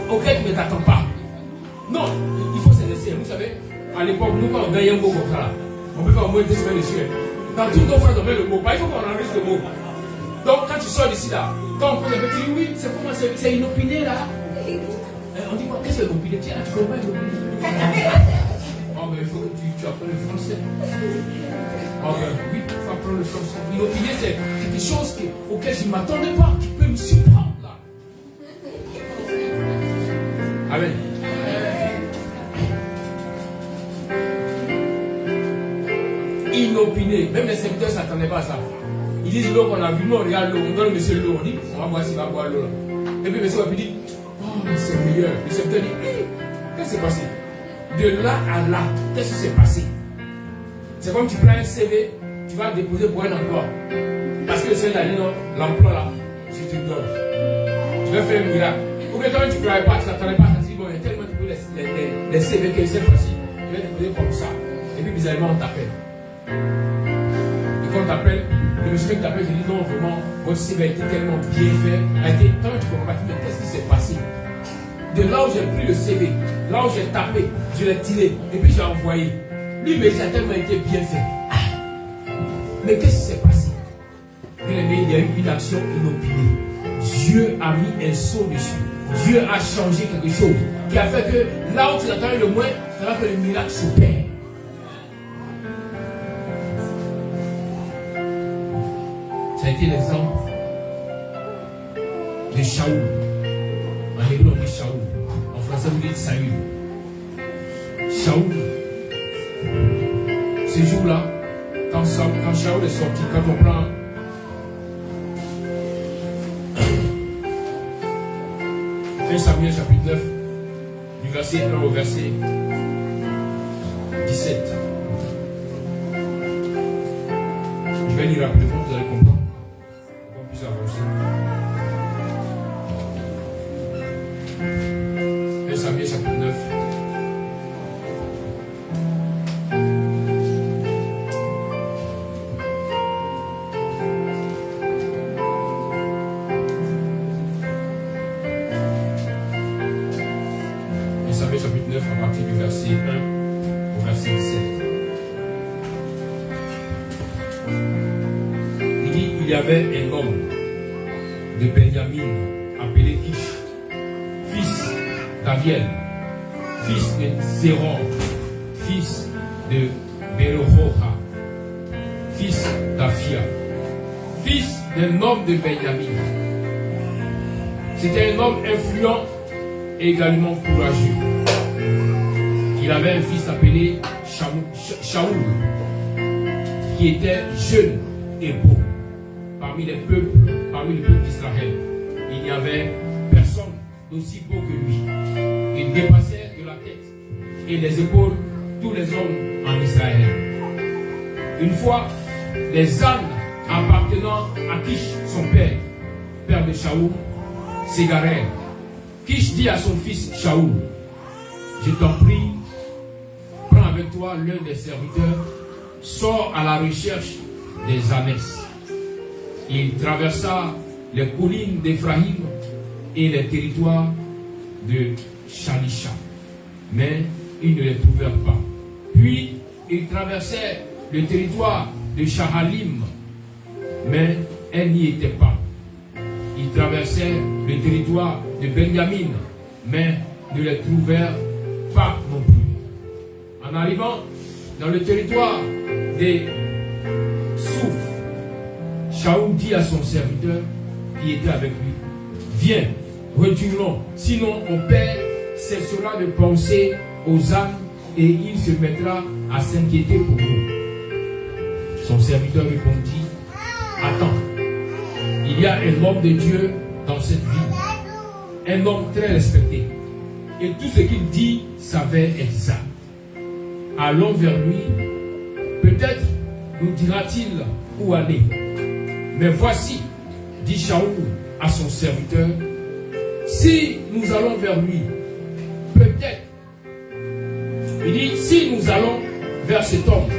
auquel tu ne t'attends pas. Non, il faut se laisser. Vous savez, à l'époque, nous, quand on gagne un mot comme ça, on peut faire au moins 2 semaines dessus. Dans tous nos frères, on met le mot. Il faut qu'on enregistre le mot. Donc, quand tu sors d'ici là, quand on pose un petit oui, c'est comment c'est inopiné là. On dit quoi? Qu'est-ce que c'est inopiné? Tiens, tu comprends inopiné? Oh, mais il faut que tu apprennes le français. Oh, ben oui, il faut apprendre le français. Inopiné, c'est quelque chose auquel je ne m'attendais pas, qui peut me surprendre là. Amen. Inopiné, même les serviteurs ne s'attendaient pas à ça. Ils disent l'eau qu'on a vu, nous on regarde l'eau, on donne le monsieur l'eau, on dit, on va voir s'il va boire l'eau là. Et puis le monsieur va dire, oh mais c'est meilleur. Le serviteur dit, qu'est-ce qui s'est passé? De là à là, qu'est-ce qui s'est passé? C'est comme tu prends un CV, tu vas le déposer pour un emploi. Parce que le CV a dit non, l'emploi là, je te donne. Tu vas faire un miracle. Ou bien toi tu ne croyais pas, tu ne t'attendais pas, tu dis bon, il y a tellement de les CV que c'est facile, je vais déposer comme ça. bizarrement, on t'appelle. Et quand on t'appelle, le monsieur qui t'appelle, je dis non, vraiment, votre CV a été tellement bien fait, a été tant tu comprends pas, mais qu'est-ce qui s'est passé? De là où j'ai pris le CV, là où j'ai tapé, je l'ai tiré, et puis j'ai envoyé. Lui, mais ça a tellement été bien fait. Ah. Mais qu'est-ce qui s'est passé? Il y a eu une action inopinée. Dieu a mis un saut dessus. Dieu a changé quelque chose qui a fait que là où tu attends le moins, ça va que le miracle s'opère. Ça a été l'exemple de Shaoul. En hébreu, on dit Shaoul. En français, on dit Saül. Shaoul. Ce jour-là, quand Shaoul est sorti, quand on prend 1 Samuel chapitre 9, du verset 1 au verset 17. Je vais lire rapidement, vous allez comprendre. On puisse avancer. 1 Samuel chapitre 9. Chapitre 9 à partir du verset 1 au verset 17. Il dit qu'il y avait un homme de Benjamin appelé Kish, fils d'Aviel, fils de Zéron, fils de Berohoha, fils d'Afia, fils d'un homme de Benjamin. C'était un homme influent et également courageux. Il avait un fils appelé Shaoul, qui était jeune et beau. Parmi les peuples d'Israël, il n'y avait personne d'aussi beau que lui. Il dépassait de la tête et les épaules tous les hommes en Israël. Une fois, les ânes appartenant à Kish, son père de Shaoul, s'égarèrent. Kish dit à son fils Shaoul, je t'en prie, prends avec toi l'un des serviteurs, sors à la recherche des ânesses. Il traversa les collines d'Éphraïm et les territoires de Shalisha, mais ils ne les trouvèrent pas. Puis il traversait le territoire de Shahalim, mais elle n'y était pas. Il traversait le territoire de Benjamin, mais ne les trouvèrent pas non plus. En arrivant dans le territoire des Souf, Shaoul dit à son serviteur qui était avec lui, viens, retournons, sinon mon père cessera de penser aux âmes et il se mettra à s'inquiéter pour nous. Son serviteur répondit, attends, il y a un homme de Dieu dans cette ville, un homme très respecté, et tout ce qu'il dit s'avère exact. Allons vers lui, peut-être nous dira-t-il où aller. Mais voici, dit Shaoul à son serviteur, si nous allons vers lui, peut-être, il dit, si nous allons vers cet homme,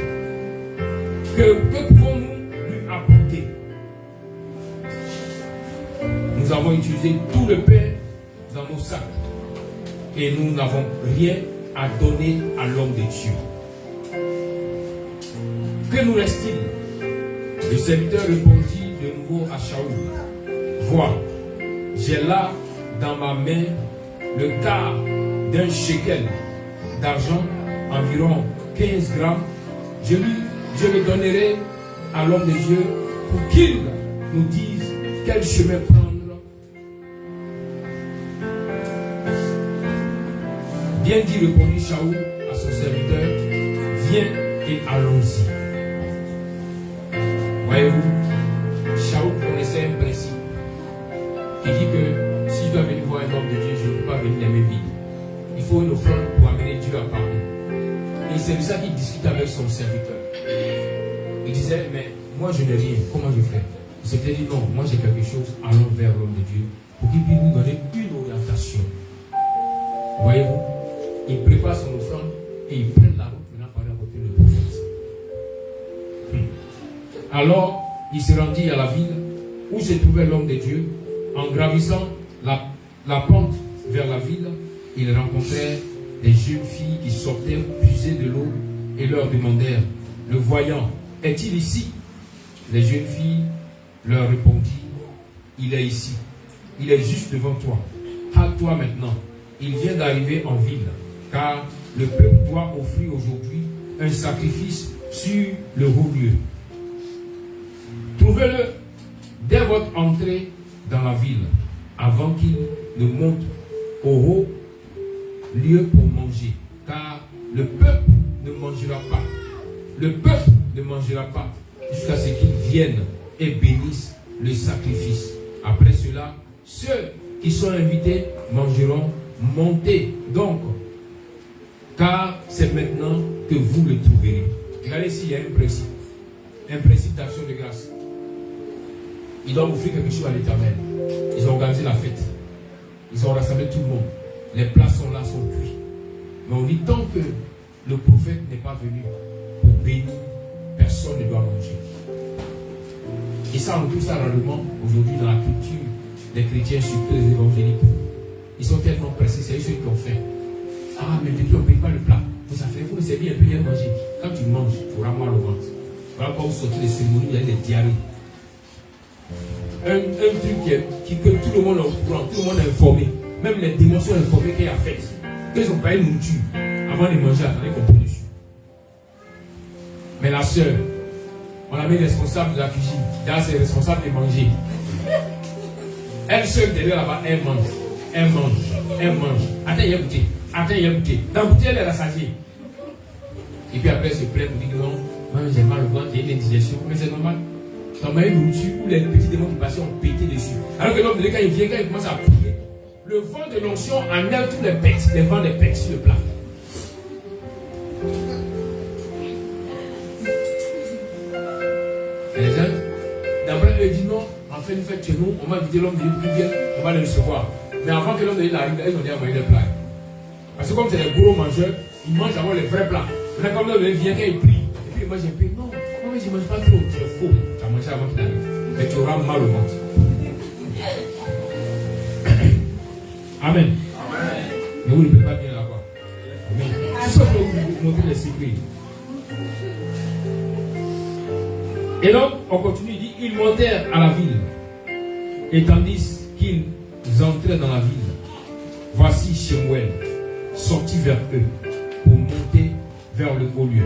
que pouvons-nous lui apporter? Nous avons utilisé tout le pain dans nos sacs et nous n'avons rien à donner à l'homme de Dieu. Que nous reste-t-il? Le serviteur répondit de nouveau à Shaoul, vois, j'ai là dans ma main le quart d'un shekel d'argent, environ 15 grammes. Je le donnerai à l'homme de Dieu pour qu'il nous dise quel chemin prendre. Bien dit, répondit Shaoul à son serviteur, viens et allons-y. Voyez-vous, Shaoul connaissait un principe qui dit que si je dois venir voir un homme de Dieu, je ne peux pas venir les mains vides. Il faut une offrande pour amener Dieu à parler. Et c'est de ça qu'il discutait avec son serviteur. Il disait, mais moi je n'ai rien, comment je fais? Il s'était dit, non, moi j'ai quelque chose, allons vers l'homme de Dieu pour qu'il puisse nous donner une orientation. Voyez-vous, il prépare son offrande et il prend la route maintenant pour apporter le prophète. Alors, il se rendit à la ville où se trouvait l'homme de Dieu. En gravissant la pente vers la ville, il rencontrait des jeunes filles qui sortaient puiser de l'eau et leur demandèrent, le voyant, est-il ici? Les jeunes filles leur répondirent, il est ici, il est juste devant toi. Hâte-toi maintenant, il vient d'arriver en ville, car le peuple doit offrir aujourd'hui un sacrifice sur le haut lieu. Trouvez-le dès votre entrée dans la ville, avant qu'il ne monte au haut lieu pour manger, car le peuple ne mangera pas. Le peuple ne mangera pas jusqu'à ce qu'ils viennent et bénissent le sacrifice. Après cela, ceux qui sont invités mangeront. Montez donc, car c'est maintenant que vous le trouverez. Regardez ici, il y a un principe d'action de grâce. Ils doivent offrir quelque chose à l'Éternel. Ils ont organisé la fête. Ils ont rassemblé tout le monde. Les plats sont là, sont cuits. Mais on dit tant que le prophète n'est pas venu pour bénir, personne ne doit manger. Et ça, on trouve ça rarement aujourd'hui dans la culture des chrétiens, surtout les évangéliques. Ils sont tellement pressés, c'est eux ceux qui ont faim. Ah, mais depuis on ne paye pas le plat. Ça fait, il faut me servir un peu, bien manger. Quand tu manges, tu auras mal au ventre. Voilà quand vous sortez des cérémonies, il y a des diarrhées. Un truc que tout le monde est au courant, tout le monde est informé. Même les démons sont informés qu'il y a fête. Qu'ils n'ont pas une nourriture. Avant de manger, attendez qu'on tombe dessus. Mais la sœur, on a mis responsable de la cuisine. Là, c'est responsable de manger. Elle seule derrière là-bas, elle mange. Elle mange. Attends, il y a goûté. Dans le goûter, elle est rassasiée. Et puis après, elle se plaint pour dire que non, moi j'ai mal au ventre, il y a une indigestion. Mais c'est normal. Dans ma nourriture où les petits démons qui passaient ont pété dessus. Alors que l'homme, quand il vient, quand il commence à prier, le vent de l'onction enlève tous les pecs, les vents des pecs sur le plat. Et les gens, d'après eux, disent non, en fait, nous faites chez nous, on va inviter l'homme de Dieu, vienne, on va le recevoir. Mais avant que l'homme de Dieu arrive, ils ont déjà mangé le plat. Parce que comme c'est des gros mangeurs, ils mangent d'abord les vrais plats. Maintenant, comme l'homme de Dieu vient, quand il prie, et puis il mange un peu, non, moi je ne mange pas trop, c'est faux. Tu as mangé avant qu'il arrive. Mais tu auras mal au ventre. Amen. Mais vous ne pouvez pas bien là-bas. Amen. C'est ça que vous montrer les secrets. Et donc, on continue, il dit, ils montèrent à la ville. Et tandis qu'ils entraient dans la ville, voici Shemuel sorti vers eux pour monter vers le haut lieu.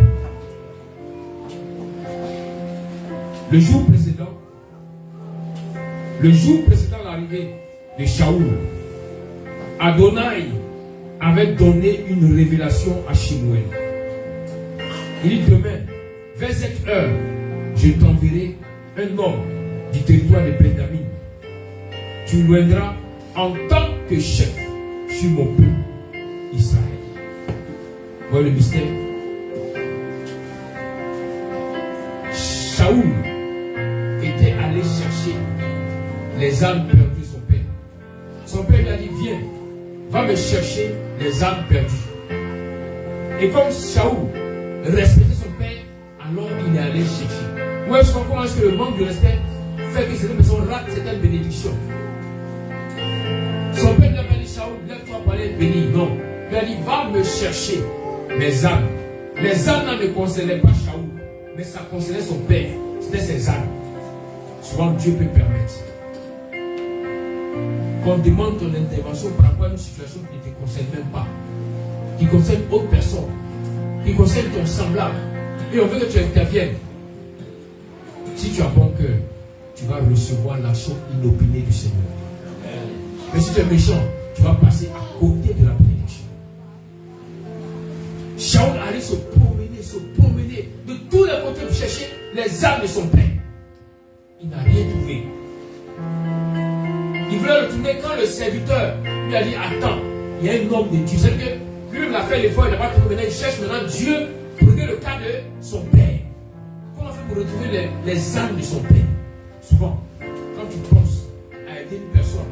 Le jour précédant l'arrivée de Shaoul, Adonai avait donné une révélation à Shemuel. Il dit demain, vers cette heure, je t'enverrai un homme du territoire de Benjamin. Tu viendras en tant que chef sur mon peuple Israël. Voilà le mystère. Shaoul était allé chercher les âmes perdues de son père. Son père lui a dit, viens, va me chercher les âmes perdues. Et comme Shaoul respectait son père, alors il est allé chercher. Moi, je comprends que le manque de respect fait que cette personne rate certaines bénédictions. Son père lui a dit, Shaoul, lève-toi pour aller bénir. Non. Il a dit, va me chercher mes âmes. Les âmes ne concernaient pas Shaoul, mais ça concernait son père. C'était ses âmes. Souvent, Dieu peut permettre qu'on demande ton intervention par rapport à une situation qui ne te concerne même pas, qui concerne autre personne, qui concerne ton semblable. Et on veut que tu interviennes. Si tu as bon cœur, tu vas recevoir l'action inopinée du Seigneur. Mais si tu es méchant, tu vas passer à côté de la bénédiction. Shaoul allait se promener de tous les côtés pour chercher les âmes de son père. Il n'a rien trouvé. Il voulait retourner quand le serviteur lui a dit, attends, il y a un homme de Dieu. C'est-à-dire que lui-même a fait l'effort, il n'a pas trouvé. Maintenant, il cherche maintenant Dieu pour régler le cas de son père. Comment on fait pour retrouver les âmes de son père? Souvent, quand tu penses à aider une personne,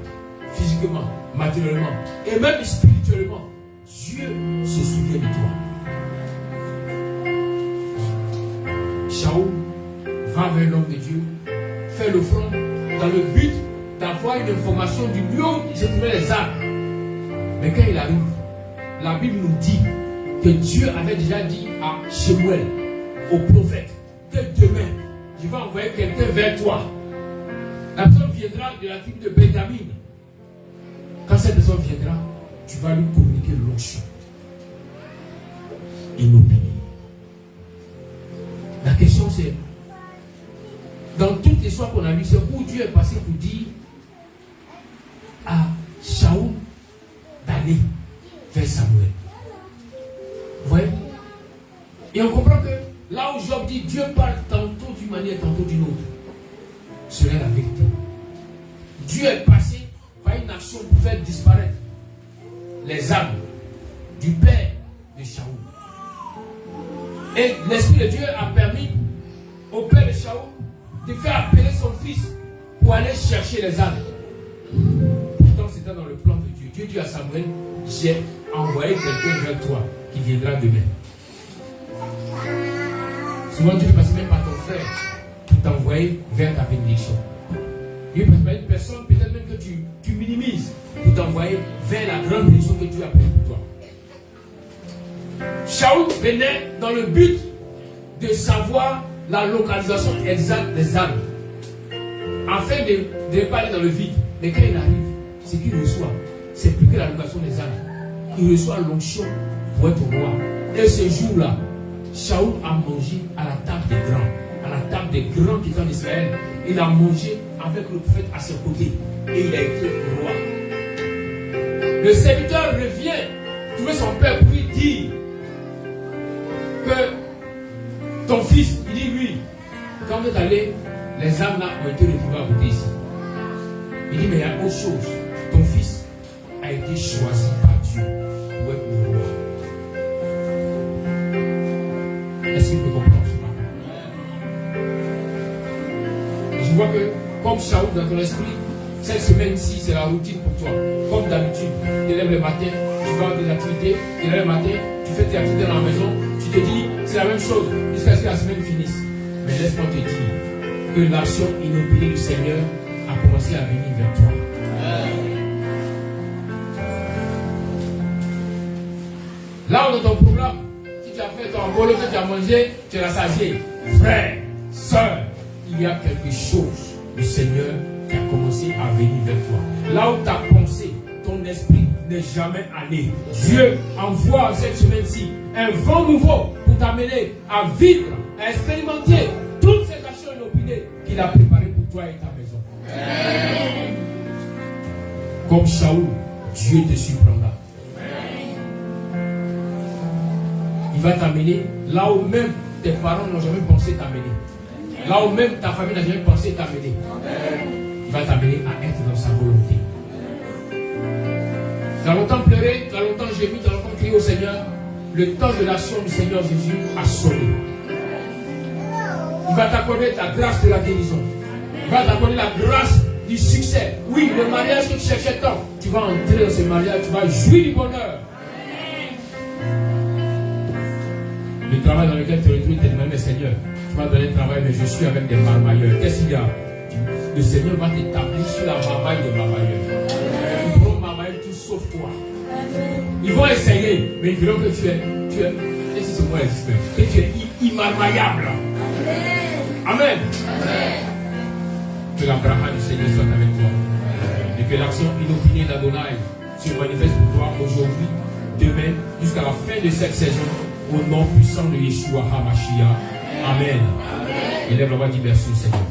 physiquement, matériellement, et même spirituellement, Dieu se souvient de toi. Shaoul va vers l'homme de Dieu, fait l'offrande dans le but d'avoir une information du lieu où se trouvaient les armes. Mais quand il arrive, la Bible nous dit que Dieu avait déjà dit à Shemuel, au prophète, que demain, je vais envoyer quelqu'un vers toi. La personne viendra de la tribu de Benjamin. Quand cette personne viendra, tu vas lui communiquer l'onction. Inopinée. La question c'est, dans toute l'histoire qu'on a lue, c'est où Dieu est passé pour dire à Shaoul d'aller vers Samuel. Vous voyez? Et on comprend que là où Job dit Dieu parle tantôt d'une manière, tantôt d'une autre, ce n'est la vérité. Dieu est passé par une action pour faire disparaître les âmes du père de Shaoul. Et l'Esprit de Dieu a permis au père de Shaoul de faire appeler son fils pour aller chercher les âmes. Pourtant, c'était dans le plan de Dieu. Dieu dit à Samuel, j'ai envoyé quelqu'un vers toi qui viendra demain. Souvent, Dieu passe même par ton frère pour t'envoyer vers ta bénédiction. Dieu passe par une personne, peut-être même que tu minimises, pour t'envoyer vers la grande bénédiction que Dieu a prévue pour toi. Shaoul venait dans le but de savoir la localisation exacte des âmes, afin de ne pas aller dans le vide. Mais quand il arrive, ce qu'il reçoit, c'est plus que la localisation des âmes. Il reçoit l'onction pour être roi. Et ce jour-là, Shaoul a mangé à la table des grands, à la table des grands qui étaient en Israël. Il a mangé avec le prophète à ses côtés. Et il a été roi. Le serviteur revient trouver son père pour lui dire que ton fils, il dit oui. Quand vous êtes allé, les âmes là ont été retrouvées à côté ici. Il dit mais il y a autre chose. Ton fils a été choisi par Dieu pour être le roi. Est-ce qu'il peut comprendre ce matin? Je vois que comme Shaoul dans ton esprit, cette semaine-ci c'est la routine pour toi. Comme d'habitude, tu te lèves le matin, tu vas à des activités, tu te lèves le matin, tu fais tes activités dans la maison, tu te dis c'est la même chose jusqu'à ce que la semaine finisse. Mais laisse-moi te dire que l'action inopinée du Seigneur a commencé à venir vers toi. Là où dans ton programme, si tu as fait ton bolo que tu as mangé, tu es rassasié. Frère, soeur, il y a quelque chose du Seigneur qui a commencé à venir vers toi. Là où ta pensée, ton esprit n'est jamais allé, Dieu envoie cette semaine-ci un vent nouveau pour t'amener à vivre, à expérimenter toutes ces actions inopinées qu'il a préparées pour toi et ta maison. Amen. Comme Shaoul, Dieu te surprendra. Il va t'amener là où même tes parents n'ont jamais pensé t'amener. Là où même ta famille n'a jamais pensé t'amener. Il va t'amener à être dans sa volonté. Tu as longtemps pleuré, tu as longtemps gémi, tu as longtemps crié au Seigneur. Le temps de l'action du Seigneur Jésus a sonné. Il va t'accorder ta grâce de la guérison. Il va t'accorder la grâce du succès. Oui, le mariage que tu cherchais tant, tu vas entrer dans ce mariage, tu vas jouir du bonheur. Le travail dans lequel tu te retrouves, tu te demandes, mais Seigneur, tu m'as donné le travail, mais je suis avec des marmailleurs. Qu'est-ce qu'il y a? Le Seigneur va t'établir sur la marmaille des marmailleurs. Ils pourront marmailler tout sauf toi. Ils vont essayer, mais ils diront que tu es, et si ce mot existe, que tu es immarmaillable. Amen. Que la bracha du Seigneur soit avec toi. Et que l'action inopinée d'Adonai se manifeste pour toi aujourd'hui, demain, jusqu'à la fin de cette saison. Au nom puissant de Yeshua HaMashiach. Amen. Élève la voix, dit merci Seigneur.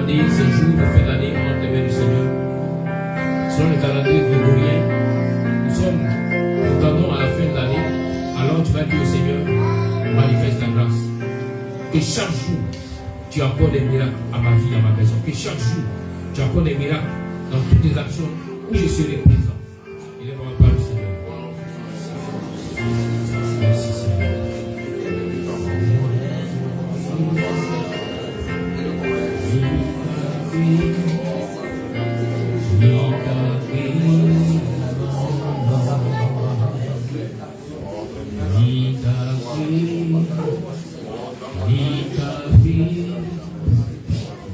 année, ces jours de fin d'année entre les mains du Seigneur. Selon le calendrier grégorien, nous tendons à la fin de l'année. Alors tu vas dire au Seigneur, manifeste ta grâce. Que chaque jour, tu accordes des miracles à ma vie, à ma maison. Que chaque jour, tu accordes des miracles dans toutes les actions où je serai présent. Il est vraiment pas le Seigneur. Merci Seigneur.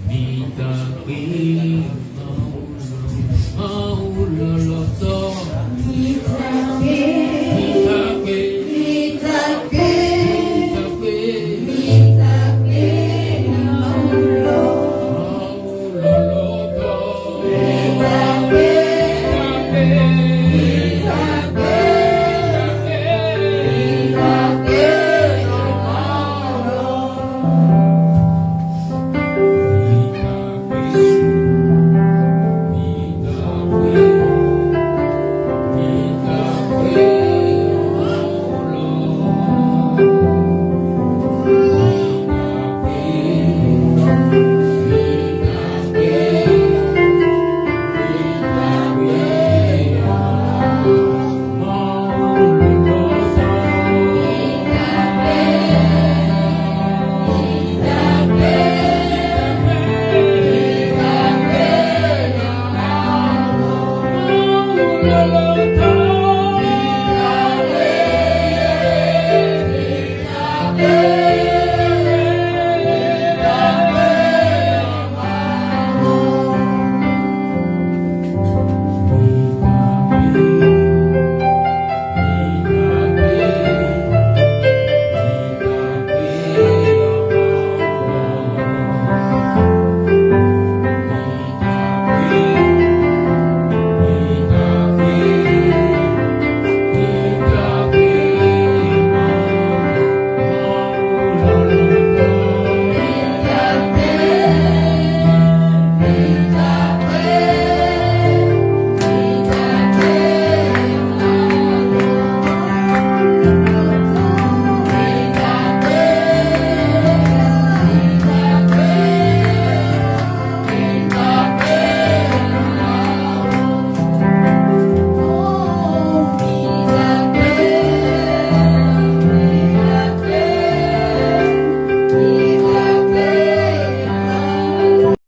Vita,